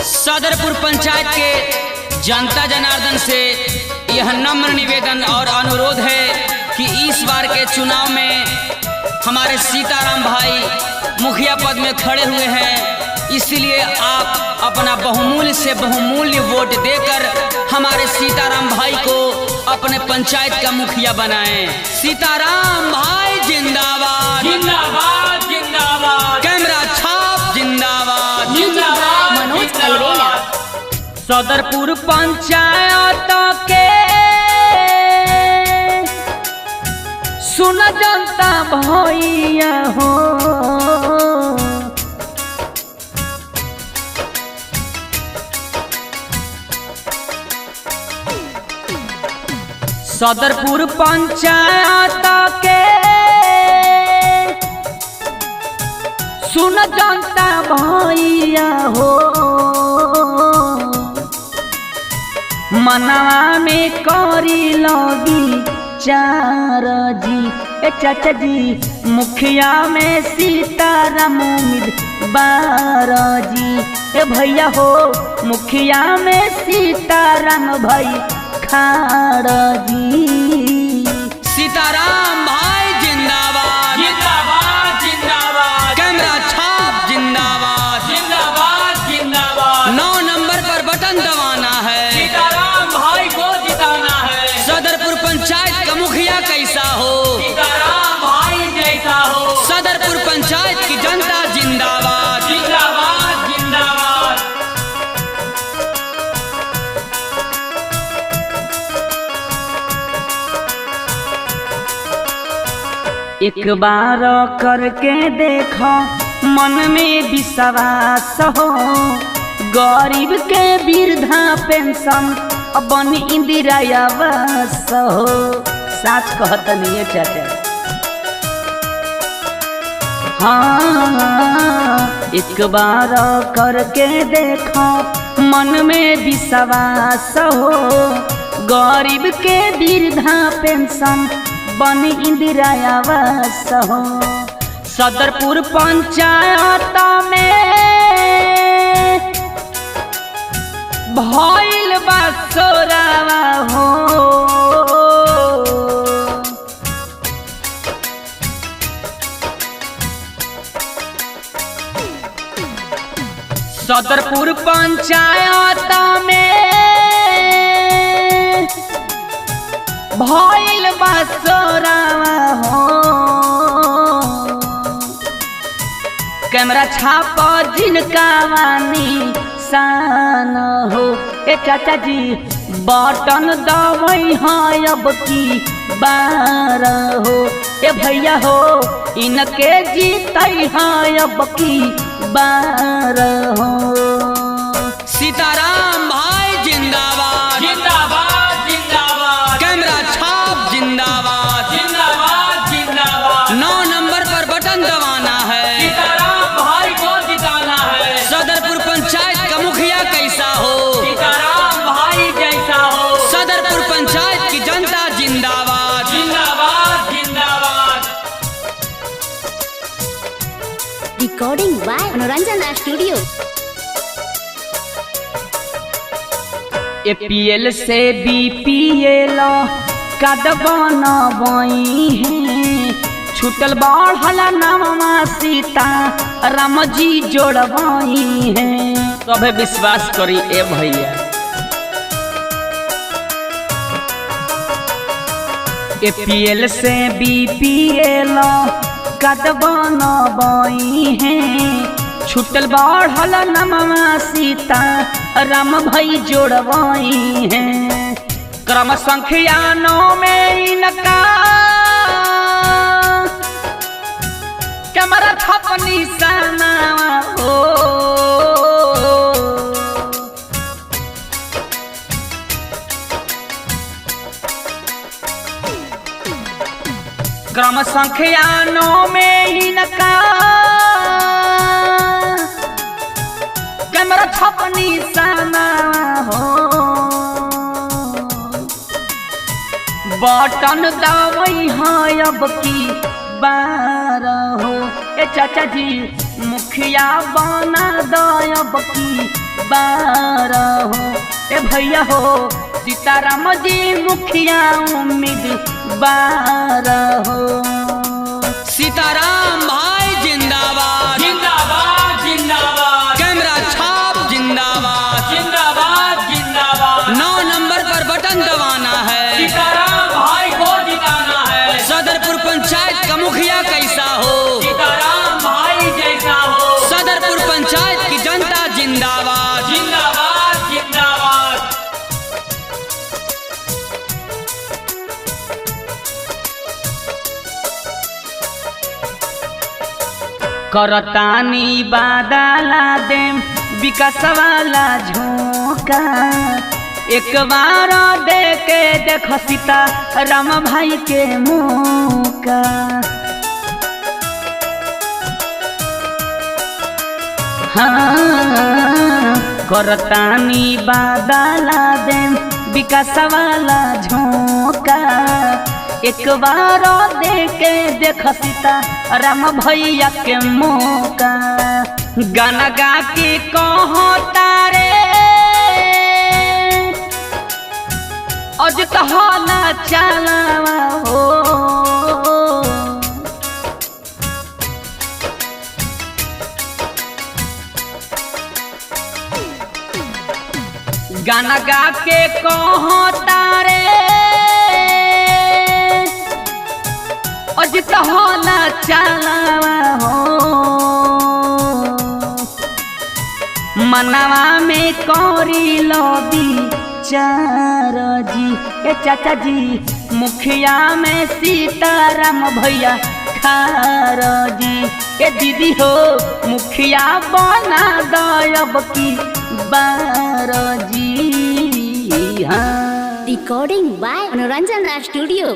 सदरपुर पंचायत के जनता जनार्दन से यह नम्र निवेदन और अनुरोध है कि इस बार के चुनाव में हमारे सीताराम भाई मुखिया पद में खड़े हुए हैं, इसलिए आप अपना बहुमूल्य से बहुमूल्य वोट देकर हमारे सीताराम भाई को अपने पंचायत का मुखिया बनाएं। सीताराम भाई जिंदाबाद जिंदाबाद जिंदाबाद। कैमरा छाप जिंदाबाद जिंदाबाद। मनोज अलवेला। सदरपुर पंचायत के सुन जनता भैया हो, सदरपुर पंचायत के सुन जनता भैया हो, मनवा में करी लगी चार जी ए चाचा जी, मुखिया में सीताराम उम्मीदवार जी ए भैया हो, मुखिया में सीताराम भाई खाड़ जी। सीताराम भाई जिंदाबाद जिंदाबाद जिंदाबाद। कैमरा छाप जिंदाबाद जिंदाबाद जिंदाबाद। 9 नंबर पर बटन दबाना है, सीताराम भाई को जिताना है। सदरपुर पंचायत का मुखिया कैसा हो, सीताराम भाई जैसा हो। सदरपुर पंचायत की जनता जिंदाबाद जिंदाबाद जिंदाबाद। एक बार करके देखो मन में विश्वास हो, गरीब के वृद्धा पेंशन बन इंदिरा आवास हो। साच कहतनी है चाचा। हाँ, एक बार करके देखो मन में विश्वास हो, गरीब के वृद्धा पेंशन बन इंदिरा आवास हो। सदरपुर पंचायत में भइल बा सोरावा हो, सदरपुर पंचायत में भइल बा सोरावा हो, कैमरा छाप जिनका वानी सान हो ए चाचा जी, बटन दबाई है अब की बार हो ए भैया हो, इनके जीतई है अब की बार हो। सीताराम भाई जिंदाबाद जिंदाबाद जिंदाबाद। कैमरा छाप जिंदाबाद जिंदाबाद जिंदाबाद। 9 नंबर पर बटन दबाना है, सीताराम भाई को जिताना है। सदरपुर पंचायत का मुखिया कैसा हो, सीताराम भाई जैसा हो। सदरपुर पंचायत की जनता जिंदाबाद जिंदाबाद जिंदाबाद। रिकॉर्डिंग बाय मनोरंजन स्टूडियो। APL से BPL कद बनबई है, छूटल बढ़ल नामा सीता राम जी जोड़बई है। कभे विश्वास करी ए भैया। APL से BPL कद बनबई है, छूटल बढ़ल नामा सीता राम भाई जोड़बई है। क्रम संख्या 9 में इनका कैमरा छपनी साना हो, क्रम संख्या 9 में इनका कैमरा छपनी साना हो, बटन दबाई है अब की बार हो ए चाचा जी, मुखिया बना दयब की बार हो ए भैया हो सीताराम जी मुखिया उम्मीदवार हो। सीताराम भाई जिंदाबाद जिंदाबाद जिंदाबाद कैमरा छाप जिंदाबाद जिंदाबाद जिंदाबाद 9 नंबर पर बटन दबाना है। सीताराम भाई को जिताना है। सदरपुर पंचायत का मुखिया कैसा हो, सीताराम भाई जैसा हो। सदरपुर पंचायत की जनता जिंदाबाद। जिंदाबाद जिंदाबाद करतानी बादला देम विकास वाला झोंका एक बार दे के देख सीताराम भाई के मौका। हाँ करतानी बादला देम विकास वाला झोंका एक बार दे के देख सीताराम भैया के मौका। गाना गा के कहो तारे अजत होला चलावा हो गाना गा के कहो तारे अजत होला चलावा हो मनवा में करी लबी चार जी ए चाचा जी मुखिया में सीताराम भैया खार जी ए दीदी हो मुखिया बना दयब की बार जी। हाँ Recording by Manoranjana Studio.